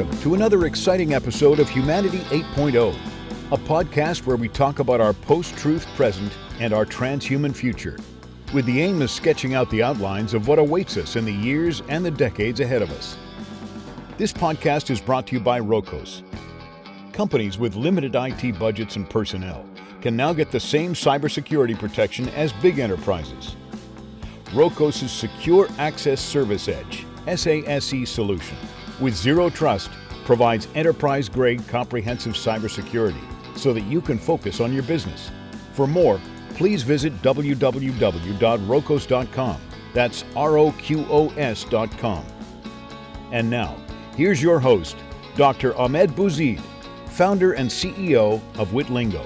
Welcome to another exciting episode of Humanity 8.0, a podcast where we talk about our post-truth present and our transhuman future, with the aim of sketching out the outlines of what awaits us in the years and the decades ahead of us. This podcast is brought to you by Rocos. Companies with limited IT budgets and personnel can now get the same cybersecurity protection as big enterprises. Rocos' Secure Access Service Edge, SASE solution, with zero trust, provides enterprise-grade comprehensive cybersecurity so that you can focus on your business. For more, please visit www.rocos.com. That's ROQOS.com. And now, here's your host, Dr. Ahmed Bouzid, founder and CEO of Witlingo.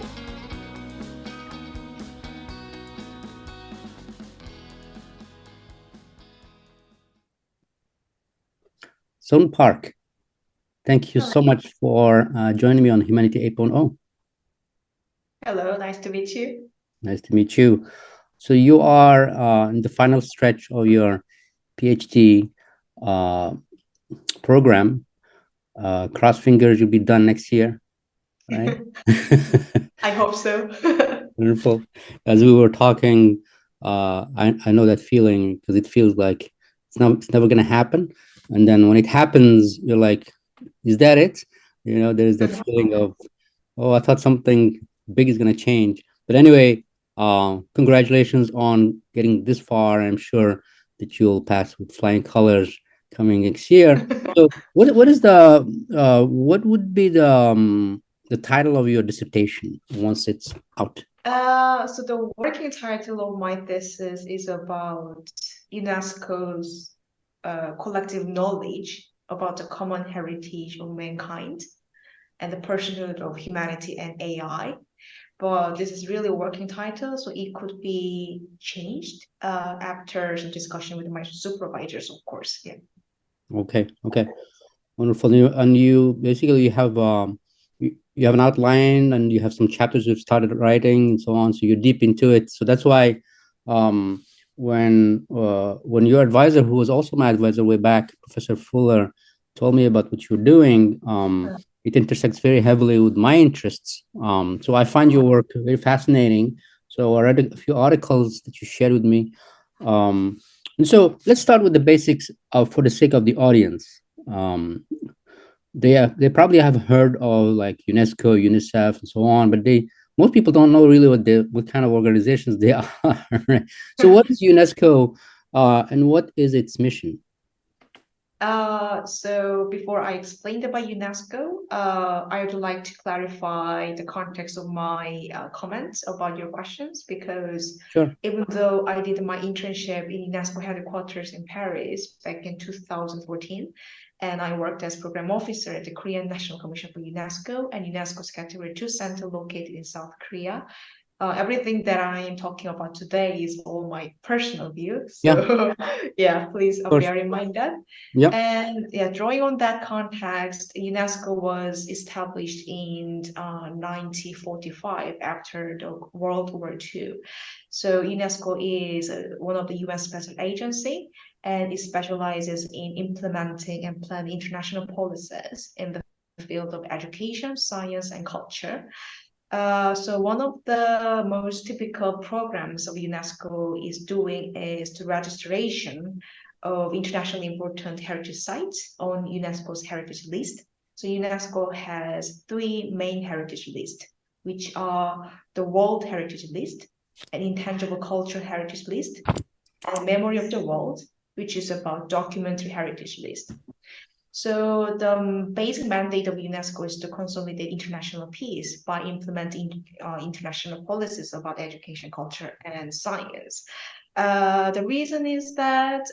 Zone Park, thank you so much for joining me on Humanity 8.0. Hello, nice to meet you. Nice to meet you. So you are in the final stretch of your PhD program. Cross fingers, you'll be done next year, right? I hope so. Wonderful. As we were talking, I know that feeling because it feels like it's never going to happen. And then when it happens, you're like, is that it? You know, there's that feeling of, oh, I thought something big is going to change. But anyway, congratulations on getting this far. I'm sure that you'll pass with flying colors coming next year. So what would be the title of your dissertation once it's out? So the working title of my thesis is about UNESCO's collective knowledge about the common heritage of mankind and the personhood of humanity and AI. But this is really a working title, so it could be changed after some discussion with my supervisors, of course. Yeah. Okay. Wonderful. And you basically have you have an outline and you have some chapters you've started writing and so on. So you're deep into it. So that's why when your advisor, who was also my advisor way back, Professor Fuller, told me about what you're doing, it intersects very heavily with my interests. So I find your work very fascinating. So I read a few articles that you shared with me. And so let's start with the basics for the sake of the audience. They probably have heard of like UNESCO, UNICEF, and so on, but most people don't know really what kind of organizations they are. Right? So what is UNESCO and what is its mission? So before I explain about UNESCO, I would like to clarify the context of my comments about your questions, because Sure. Even though I did my internship in UNESCO headquarters in Paris back in 2014, and I worked as program officer at the Korean National Commission for UNESCO and UNESCO's Category 2 Center located in South Korea. Everything that I am talking about today is all my personal view. So yeah, please bear in mind that. Yeah. And yeah, drawing on that context, UNESCO was established in 1945 after the World War II. So UNESCO is one of the UN special agency, and it specializes in implementing and planning international policies in the field of education, science, and culture. So one of the most typical programs of UNESCO is the registration of internationally important heritage sites on UNESCO's heritage list. So UNESCO has three main heritage lists, which are the World Heritage List, an Intangible Cultural Heritage List, and Memory of the World, which is about documentary heritage list. So the basic mandate of UNESCO is to consolidate international peace by implementing international policies about education, culture, and science. The reason is that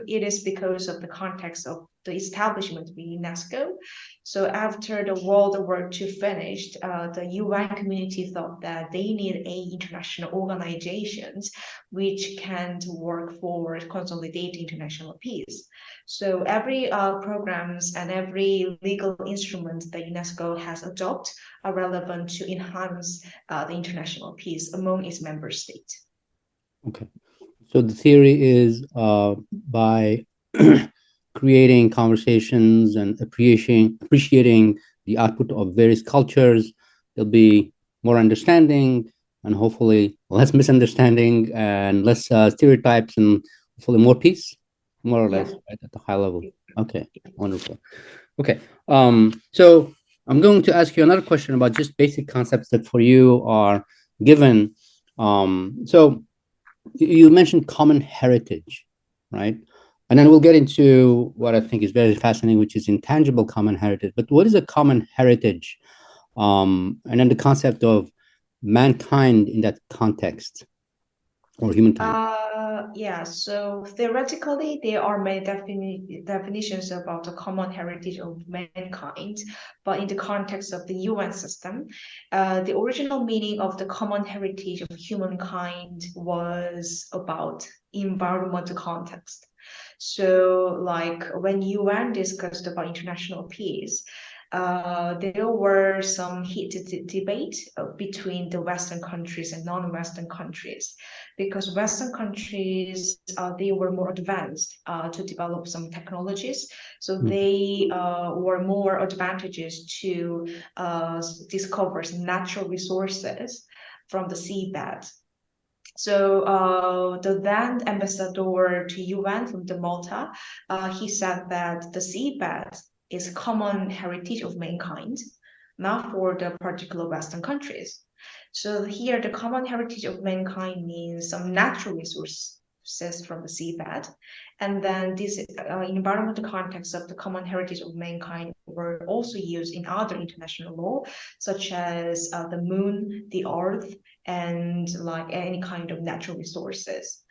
it is because of the context of the establishment of UNESCO. So after the World War II finished, the UN community thought that they need international organizations which can work for consolidating international peace. So every programs and every legal instrument that UNESCO has adopted are relevant to enhance the international peace among its member states. Okay. So the theory is by creating conversations and appreciating the output of various cultures, there'll be more understanding and hopefully less misunderstanding and less stereotypes and hopefully more peace, more or less, right, at the high level. Okay, wonderful. Okay, so I'm going to ask you another question about just basic concepts that for you are given. So you mentioned common heritage, right? And then we'll get into what I think is very fascinating, which is intangible common heritage. But what is a common heritage? And then the concept of mankind in that context, or humankind. Yeah, so theoretically, there are many definitions about the common heritage of mankind, but in the context of the UN system, the original meaning of the common heritage of humankind was about environmental context. So, like when UN discussed about international peace, there were some heated debate between the Western countries and non-Western countries, because Western countries they were more advanced to develop some technologies, so they were more advantageous to discover some natural resources from the seabed. So the then ambassador to UN from the Malta, he said that the seabed is common heritage of mankind, not for the particular Western countries. So here, the common heritage of mankind means some natural resources from the seabed, and then this environmental context of the common heritage of mankind were also used in other international law, such as the moon, the earth, and like any kind of natural resources.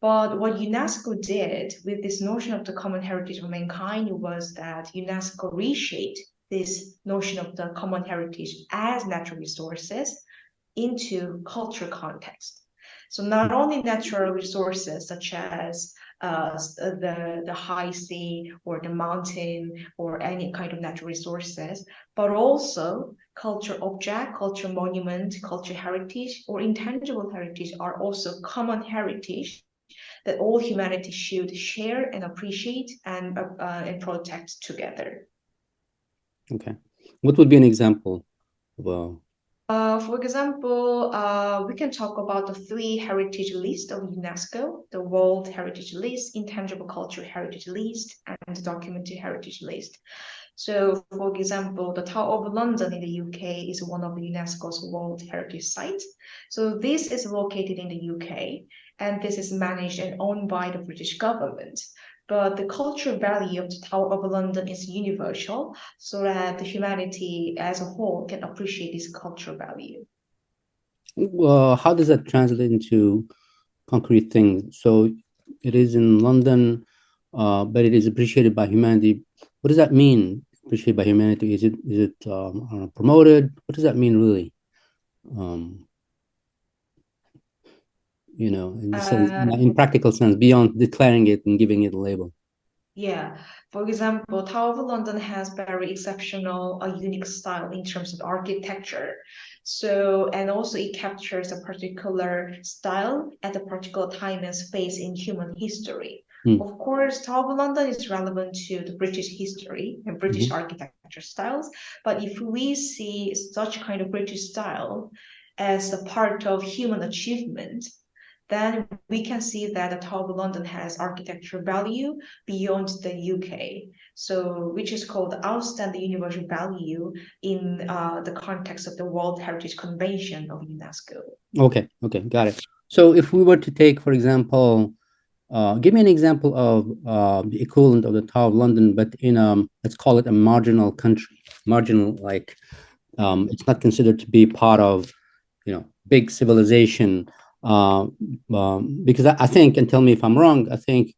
But what UNESCO did with this notion of the common heritage of mankind was that UNESCO reshaped this notion of the common heritage as natural resources into cultural context. So not only natural resources such as the high sea or the mountain or any kind of natural resources, but also cultural object, cultural monument, cultural heritage, or intangible heritage are also common heritage that all humanity should share and appreciate and protect together. Okay. What would be an example of For example, we can talk about the three heritage lists of UNESCO: the World Heritage List, Intangible Cultural Heritage List, and the Documented Heritage List. So, for example, the Tower of London in the UK is one of the UNESCO's World Heritage Sites. So this is located in the UK, and this is managed and owned by the British government. But the cultural value of the Tower of London is universal, so that the humanity as a whole can appreciate this cultural value. how does that translate into concrete things? So it is in London, but it is appreciated by humanity. What does that mean? Appreciated by humanity? Is it promoted? What does that mean, really? In the sense, in practical sense, beyond declaring it and giving it a label. Yeah, for example, Tower of London has very exceptional, unique style in terms of architecture. So, and also it captures a particular style at a particular time and space in human history. Of course, Tower of London is relevant to the British history and British architecture styles. But if we see such kind of British style as a part of human achievement, then we can see that the Tower of London has architectural value beyond the UK. So, which is called outstanding universal value in the context of the World Heritage Convention of UNESCO. Okay, got it. So, if we were to take, for example, give me an example of the equivalent of the Tower of London, but in let's call it a marginal country, marginal, like it's not considered to be part of, big civilization. Because I think, and tell me if I'm wrong, I think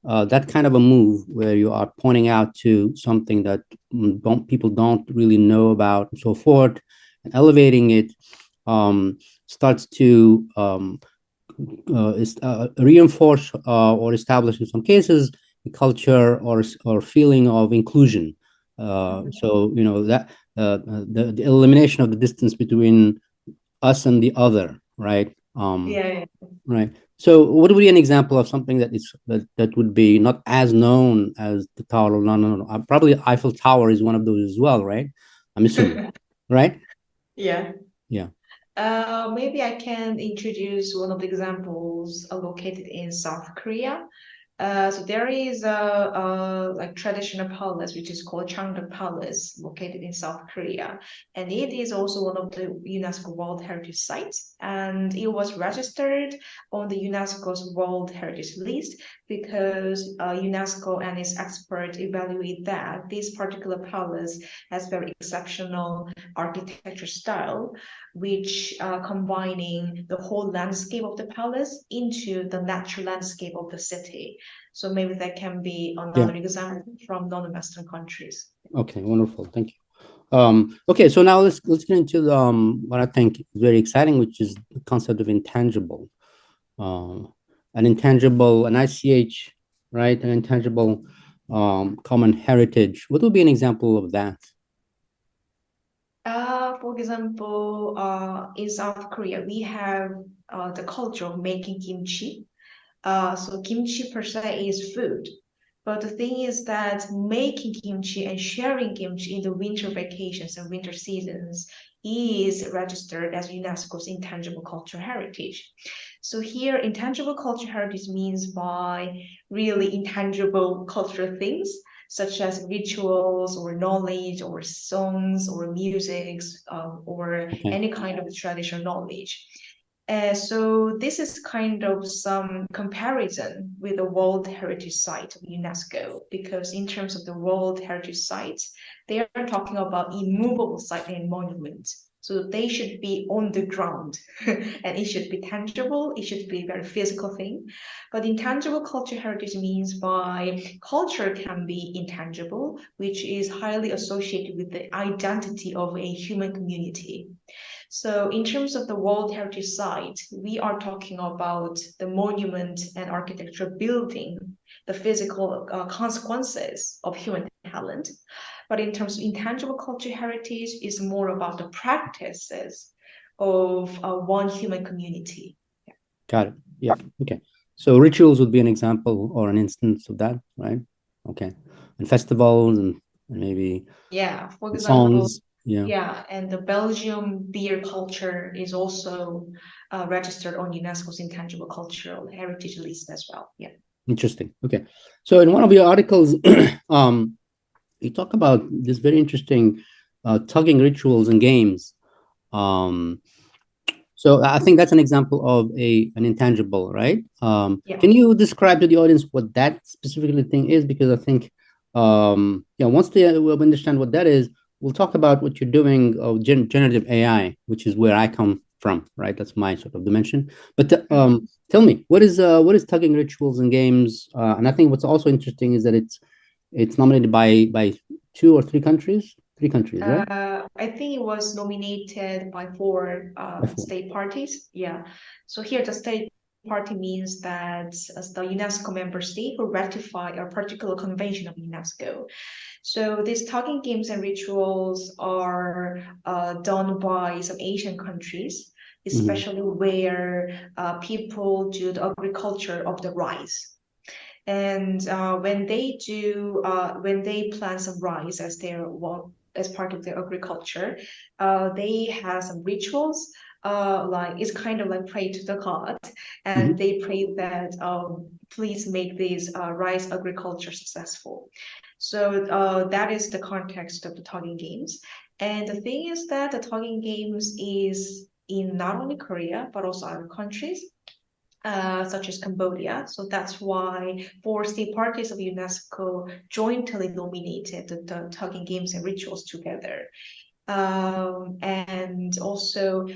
that kind of a move where you are pointing out to something that people don't really know about and so forth, and elevating it starts to reinforce or establish in some cases a culture or feeling of inclusion. So that the elimination of the distance between us and the other, right? Yeah. Right. So what would be an example of something that would be not as known as the Tower? No. Probably Eiffel Tower is one of those as well, right? I'm assuming, right? Yeah. Yeah. Maybe I can introduce one of the examples located in South Korea. So there is a like traditional palace which is called Changdeok Palace, located in South Korea, and it is also one of the UNESCO World Heritage Sites, and it was registered on the UNESCO's World Heritage List because UNESCO and its experts evaluate that this particular palace has very exceptional architecture style, which combining the whole landscape of the palace into the natural landscape of the city. So maybe that can be another example from non-Western countries. Okay, wonderful. Thank you. Okay, so now let's get into the, what I think is very exciting, which is the concept of intangible. An intangible, an ICH, right? An intangible common heritage. What would be an example of that? For example, in South Korea, we have the culture of making kimchi. So kimchi per se is food. But the thing is that making kimchi and sharing kimchi in the winter vacations and winter seasons is registered as UNESCO's intangible cultural heritage. So here, intangible cultural heritage means by really intangible cultural things, such as rituals or knowledge or songs or musics or any kind of traditional knowledge. So this is kind of some comparison with the World Heritage Site of UNESCO, because in terms of the World Heritage Sites, they are talking about immovable site and monuments. So they should be on the ground and it should be tangible, it should be a very physical thing. But intangible cultural heritage means by culture can be intangible, which is highly associated with the identity of a human community. So in terms of the World Heritage Site, we are talking about the monument and architecture building, the physical consequences of human talent. But in terms of intangible cultural heritage, is more about the practices of one human community. Yeah. Got it. Yeah. Okay. So rituals would be an example or an instance of that, right? Okay. And festivals and maybe For example, songs. Yeah. and the Belgium beer culture is also registered on UNESCO's Intangible Cultural Heritage list as well. Yeah. Interesting. Okay. So in one of your articles, you talk about this very interesting tugging rituals and games. So I think that's an example of an intangible, right? Can you describe to the audience what that specifically thing is? Because I think, once they will understand what that is, we'll talk about what you're doing of generative AI, which is where I come from, right? That's my sort of dimension. But tell me, what is tugging rituals and games? And I think what's also interesting is that it's nominated by 2 or 3 countries. 3 countries, right? I think it was nominated by 4 state parties. Yeah. So here the state party means that as the UNESCO member state who ratify a particular convention of UNESCO. So these talking games and rituals are done by some Asian countries, especially where people do the agriculture of the rice. And when they plant some rice as part of their agriculture, they have some rituals. Like it's kind of like pray to the god, and they pray that please make this rice agriculture successful. So that is the context of the talking games. And the thing is that the talking games is in not only Korea but also other countries. Such as Cambodia. So that's why 4 state parties of UNESCO jointly nominated the talking games and rituals together. And also,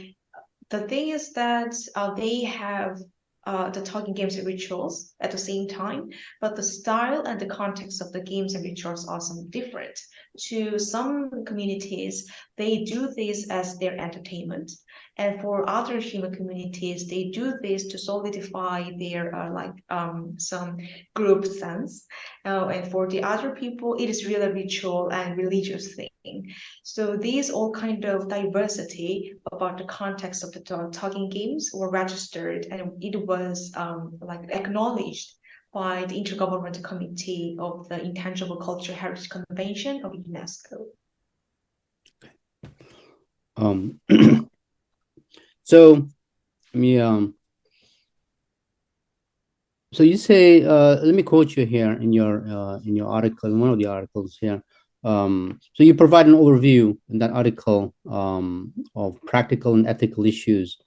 the thing is that they have the talking games and rituals at the same time, but the style and the context of the games and rituals are some different. To some communities, they do this as their entertainment. And for other human communities, they do this to solidify their some group sense. And for the other people, it is really a ritual and religious thing. perserving. So these all kind of diversity about the context of the talking games were registered, and it was like acknowledged by the Intergovernmental Committee of the Intangible Cultural Heritage Convention of UNESCO. So, so you say, let me quote you here in your article, in one of the articles here. So you provide an overview in that article of practical and ethical issues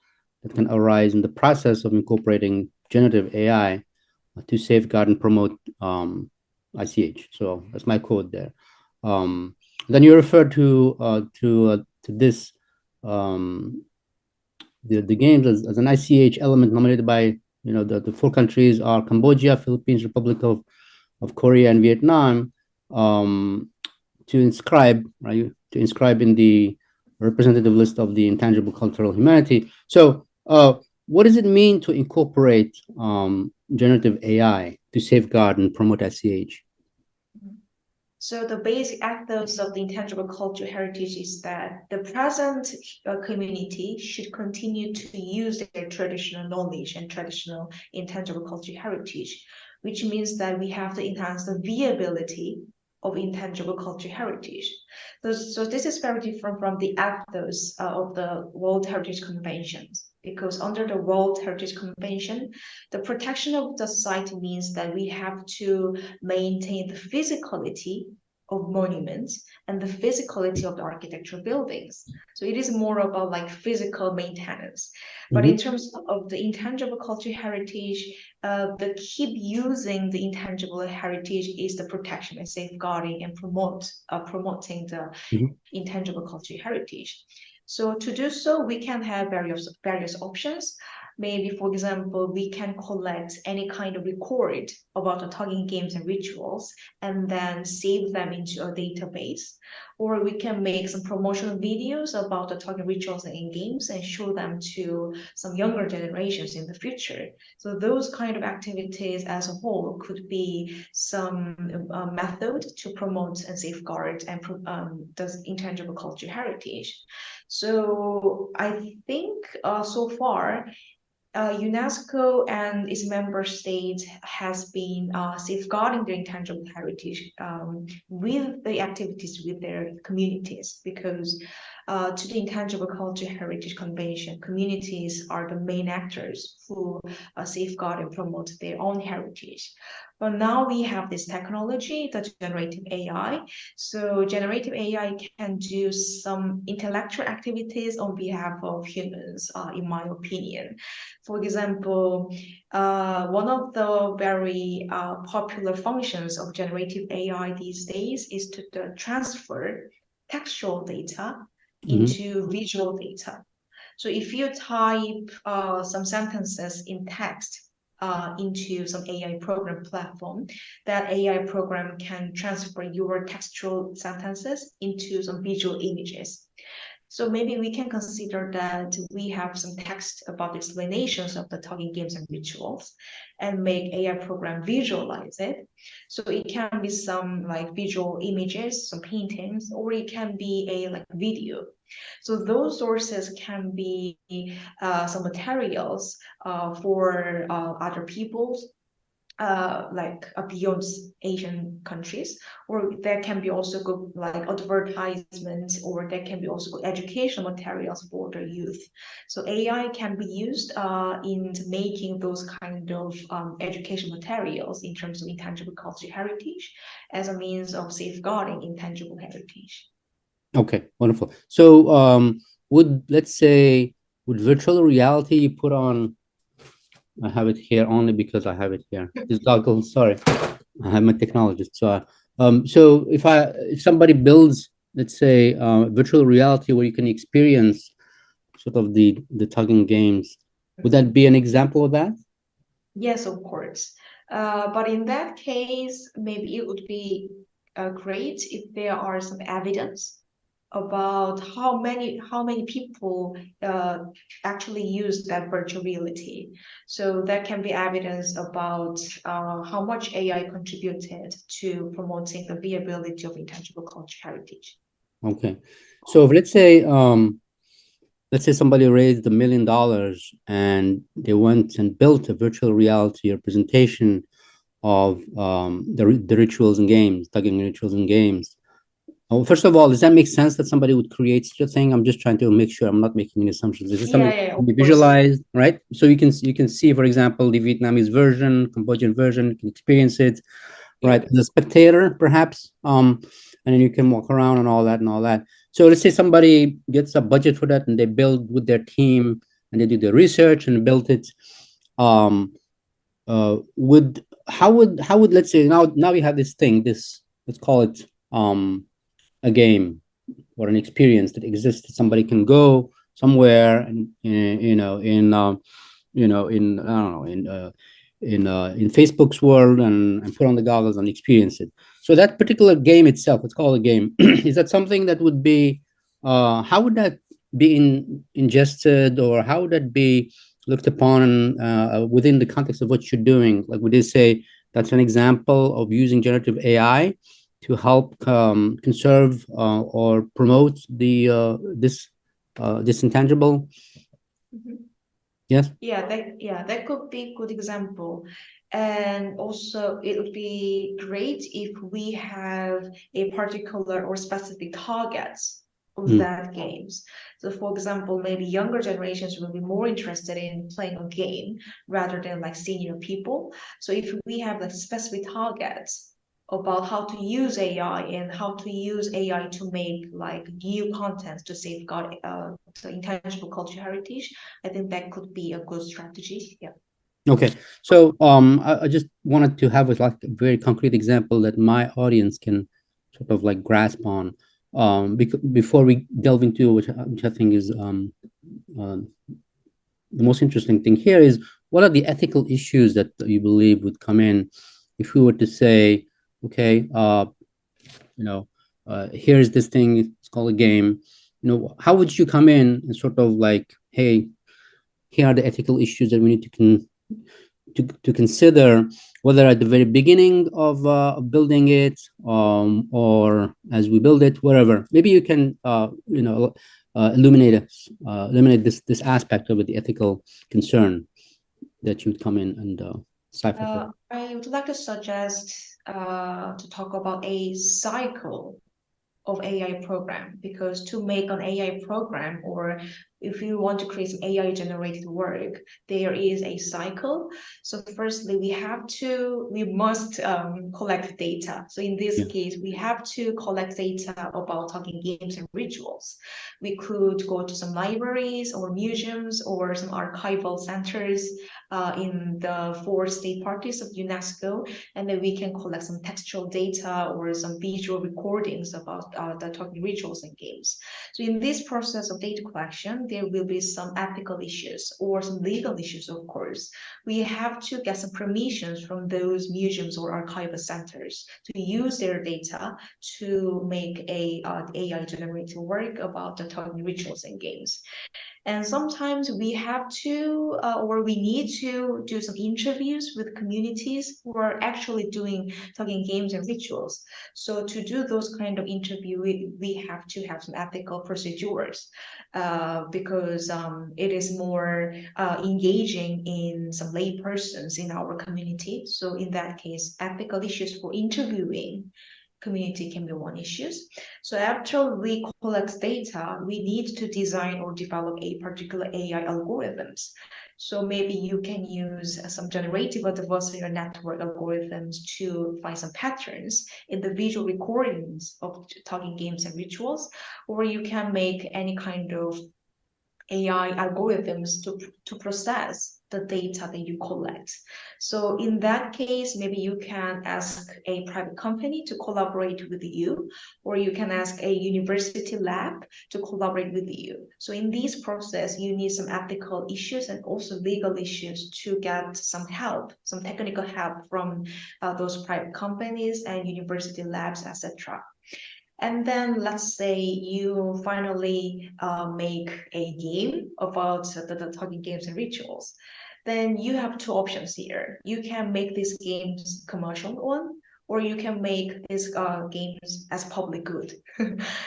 that can arise in the process of incorporating generative AI to safeguard and promote ICH. So that's my quote there. Then you refer to this the games as an ICH element nominated by the four countries are Cambodia, Philippines, Republic of Korea, and Vietnam, to inscribe in the representative list of the intangible cultural humanity. So what does it mean to incorporate generative AI to safeguard and promote ICH? So the basic ethos of the intangible cultural heritage is that the present community should continue to use their traditional knowledge and traditional intangible cultural heritage, which means that we have to enhance the viability of intangible cultural heritage. So this is very different from the ethos of the World Heritage Conventions, because under the World Heritage Convention, the protection of the site means that we have to maintain the physicality of monuments and the physicality of the architectural buildings. So it is more about like physical maintenance. But in terms of the intangible cultural heritage, the keep using the intangible heritage is the protection and safeguarding and promoting the intangible cultural heritage. So to do so, we can have various options. Maybe, for example, we can collect any kind of record about the talking games and rituals and then save them into a database. Or we can make some promotional videos about the talking rituals and games and show them to some younger generations in the future. So those kind of activities as a whole could be some method to promote and safeguard and the intangible cultural heritage. So I think so far, UNESCO and its member states has been safeguarding their intangible heritage with the activities with their communities, because to the Intangible Cultural Heritage Convention, communities are the main actors who safeguard and promote their own heritage. But now we have this technology, the generative AI. So generative AI can do some intellectual activities on behalf of humans, in my opinion. For example, one of the very popular functions of generative AI these days is to transfer textual data into visual data. So if you type some sentences in text into some AI program platform, that AI program can transfer your textual sentences into some visual images. So maybe we can consider that we have some text about explanations of the talking games and rituals and make AI program visualize it. So it can be some like visual images, some paintings, or it can be a like video. So those sources can be some materials for other people's like beyond Asian countries, or there can be also good like advertisements, or there can be also good educational materials for the youth. So AI can be used in making those kind of education materials in terms of intangible cultural heritage as a means of safeguarding intangible heritage. Okay, wonderful. So would virtual reality you put on, I have it here only because I have it here. This goggles, sorry, I'm a technologist. So if somebody builds, let's say, virtual reality where you can experience sort of the talking games, would that be an example of that? Yes, of course. But in that case, maybe it would be great if there are some evidence about how many people actually use that virtual reality. So that can be evidence about how much AI contributed to promoting the viability of intangible cultural heritage. Okay. So if let's say somebody raised $1 million and they went and built a virtual reality representation of the rituals and games, tugging rituals and games. Oh, first of all, does that make sense that somebody would create such a thing? I'm just trying to make sure I'm not making any assumptions. Is this Yeah, something yeah, that of can be course. visualized, right? So you can see, for example, the Vietnamese version, Cambodian version, you can experience it, right? Yep. As a spectator, perhaps, and then you can walk around and all that and all that. So let's say somebody gets a budget for that and they build with their team and they do the research and build it. Um, would how would let's say now we have this thing, this let's call it a game or an experience that exists that somebody can go somewhere and in I don't know in Facebook's world and put on the goggles and experience it. So that particular game itself, it's called a game. Is that something that would be how would that be ingested, or how would that be looked upon within the context of what you're doing? Like, would they say that's an example of using generative AI to help conserve or promote the this intangible? Mhm. Yes. Yeah, that could be a good example. And also it would be great if we have a particular or specific targets of Mm. that games. So for example, maybe younger generations will be more interested in playing a game rather than like senior people. So if we have like specific targets about how to use AI and how to use AI to make like new content to safeguard the intangible cultural heritage, I think that could be a good strategy. Yeah. Okay. So I just wanted to have like a very concrete example that my audience can sort of like grasp on. Before we delve into which I think is uh, the most interesting thing here is, what are the ethical issues that you believe would come in if we were to say, okay, you know, here's this thing, it's called a game. How would you come in and sort of like, hey, here are the ethical issues that we need to consider, whether at the very beginning of building it, or as we build it, wherever. Maybe you can, illuminate this aspect of it, the ethical concern that you'd come in and cipher for. I would like to suggest to talk about a cycle of AI program, because to make an AI program, or if you want to create some AI generated work, there is a cycle. So firstly, we must collect data. So in this Yeah. case, we have to collect data about talking games and rituals. We could go to some libraries or museums or some archival centers in the four state parties of UNESCO, and then we can collect some textual data or some visual recordings about the talking rituals and games. So in this process of data collection, there will be some ethical issues or some legal issues, of course. We have to get some permissions from those museums or archival centers to use their data to make a AI generated work about the talking rituals and games. And sometimes we have to, or we need to do some interviews with communities who are actually doing talking games and rituals. So to do those kind of interview, we have to have some ethical procedures, because it is more engaging in some lay persons in our community. So in that case, ethical issues for interviewing community can be one issue. So after we collect data, we need to design or develop a particular AI algorithms. So maybe you can use some generative adversarial network algorithms to find some patterns in the visual recordings of talking games and rituals, or you can make any kind of AI algorithms to process the data that you collect. So in that case, maybe you can ask a private company to collaborate with you, or you can ask a university lab to collaborate with you. So in this process, you need some ethical issues and also legal issues to get some help, some technical help from those private companies and university labs, etc. And then let's say you finally make a game about the talking games and rituals. Then you have two options here. You can make these games commercial one, or you can make these games as public good.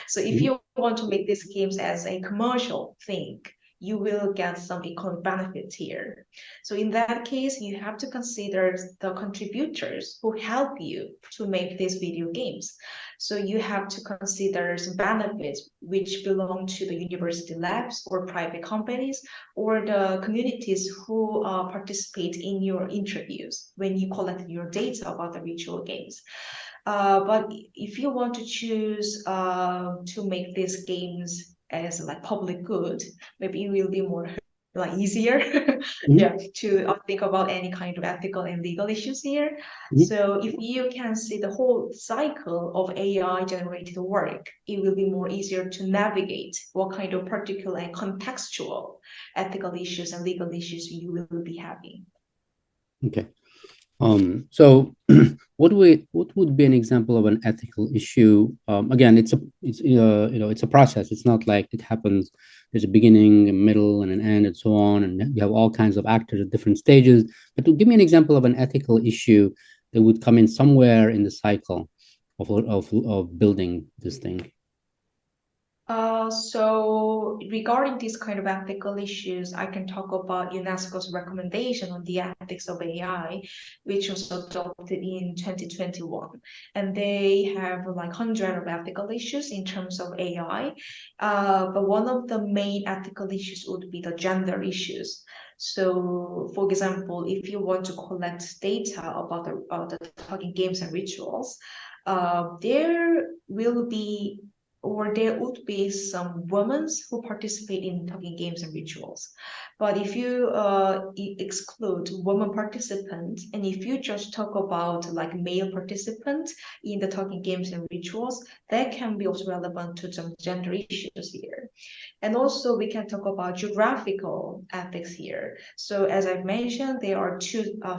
So if you want to make these games as a commercial thing, you will get some economic benefits here. So in that case, you have to consider the contributors who help you to make these video games. So you have to consider some benefits which belong to the university labs or private companies or the communities who participate in your interviews when you collect your data about the virtual games. But if you want to choose to make these games as like public good, maybe it will be more like easier yeah, to think about any kind of ethical and legal issues here. So if you can see the whole cycle of AI generated work, it will be more easier to navigate what kind of particular and contextual ethical issues and legal issues you will be having. Okay. So what would be an example of an ethical issue? Again, it's a process. It's not like it happens. There's a beginning, a middle, and an end, and so on, and you have all kinds of actors at different stages. But to give me an example of an ethical issue that would come in somewhere in the cycle of building this thing. So regarding these kind of ethical issues, I can talk about UNESCO's recommendation on the ethics of AI, which was adopted in 2021. And they have like hundreds of ethical issues in terms of AI. But one of the main ethical issues would be the gender issues. So, for example, if you want to collect data about the talking games and rituals, there will be or there would be some women who participate in talking games and rituals. But if you exclude women participants, and if you just talk about like male participants in the talking games and rituals, that can be also relevant to some gender issues here. And also we can talk about geographical ethics here. So as I've mentioned, there are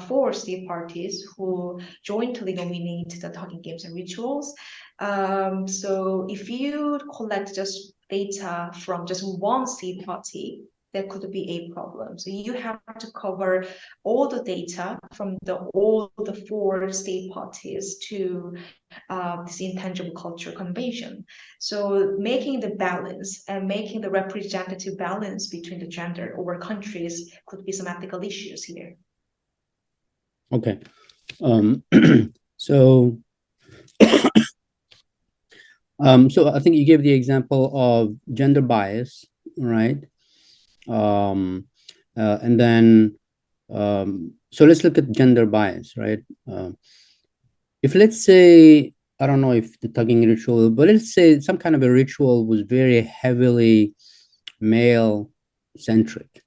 four state parties who jointly nominate the talking games and rituals. So if you collect just data from just one state party, that could be a problem. So you have to cover all the data from all the four state parties to this Intangible Cultural Convention. So making the balance and making the representative balance between the gender over countries could be some ethical issues here. Okay. So so I think you gave the example of gender bias, right? And then, so let's look at gender bias, right? If let's say, I don't know if the tugging ritual, but let's say some kind of a ritual was very heavily male-centric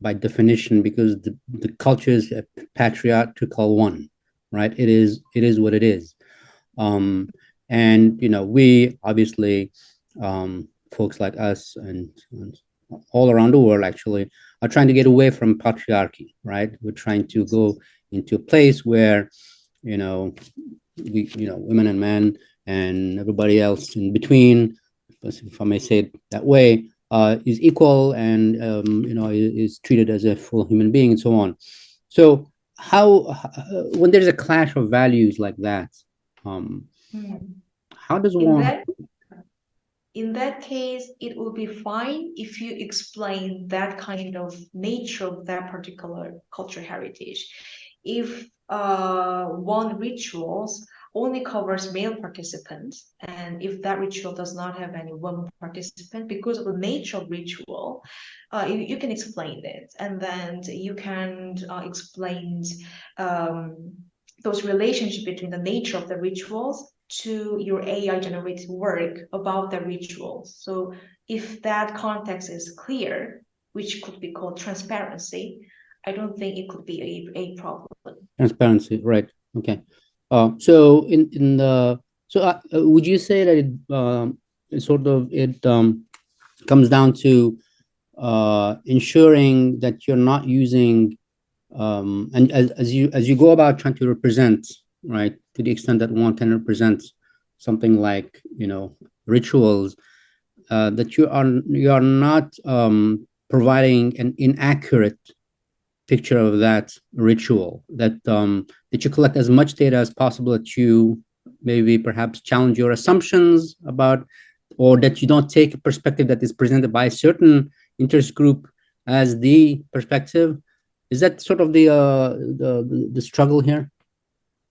by definition, because the culture is a patriarchal one, right? It is what it is. And we obviously, folks like us and all around the world actually are trying to get away from patriarchy, right? We're trying to go into a place where women and men and everybody else in between, if I may say it that way, is equal and is treated as a full human being and so on. So how when there's a clash of values like that, how does one? In that case, it will be fine if you explain that kind of nature of that particular cultural heritage. If one rituals only covers male participants, and if that ritual does not have any women participant because of the nature of ritual, you can explain it, and then you can explain those relationships between the nature of the rituals to your AI generated work about the rituals. So if that context is clear, which could be called transparency, I don't think it could be a problem. Transparency, right? Okay. So in the would you say that it comes down to ensuring that you're not using and as you go about trying to represent, right, to the extent that one can represent something like rituals, that you are not providing an inaccurate picture of that ritual, that you collect as much data as possible, that you maybe perhaps challenge your assumptions about, or that you don't take a perspective that is presented by a certain interest group as the perspective. Is that sort of the struggle here?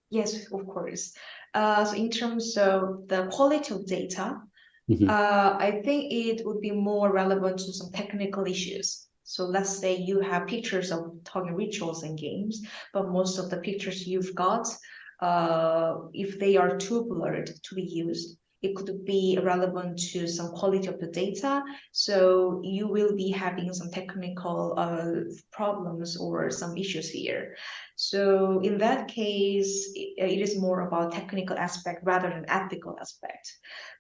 Yes, of course. So in terms of the quality of data, I think it would be more relevant to some technical issues. So let's say you have pictures of target rituals and games, but most of the pictures you've got, if they are too blurred to be used, it could be relevant to some quality of the data. So you will be having some technical problems or some issues here. So in that case, it is more about technical aspect rather than ethical aspect.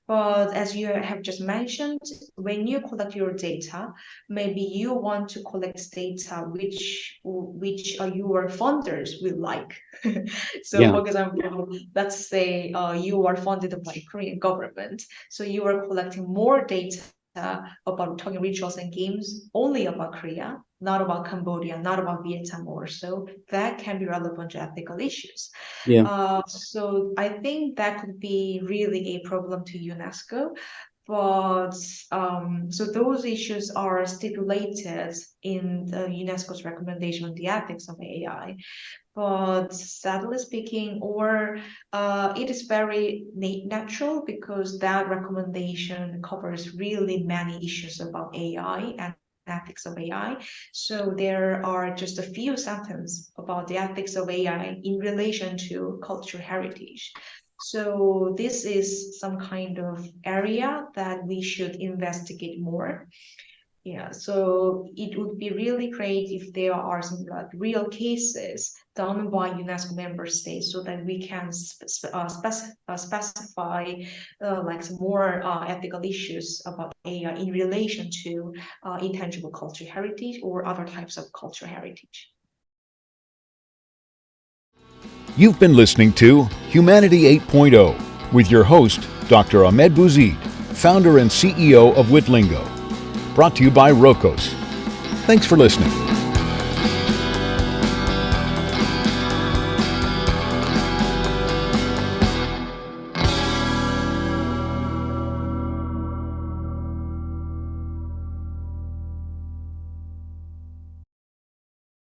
But as you have just mentioned, when you collect your data, maybe you want to collect data which your funders will like. So, for example, let's say you are funded by Korean government, so you are collecting more data about target rituals and games only about Korea, not about Cambodia, not about Vietnam or so. That can be relevant to ethical issues. So I think that could be really a problem to UNESCO. But so those issues are stipulated in the UNESCO's recommendation on the ethics of AI. But sadly speaking, it is very natural because that recommendation covers really many issues about AI and ethics of AI. So there are just a few sentences about the ethics of AI in relation to cultural heritage. So this is some kind of area that we should investigate more. Yeah, so it would be really great if there are some real cases done by UNESCO member states, so that we can specify like some more ethical issues about AI in relation to intangible cultural heritage or other types of cultural heritage. You've been listening to Humanity 8.0 with your host, Dr. Ahmed Bouzid, founder and CEO of Witlingo. Brought to you by Rokos. Thanks for listening.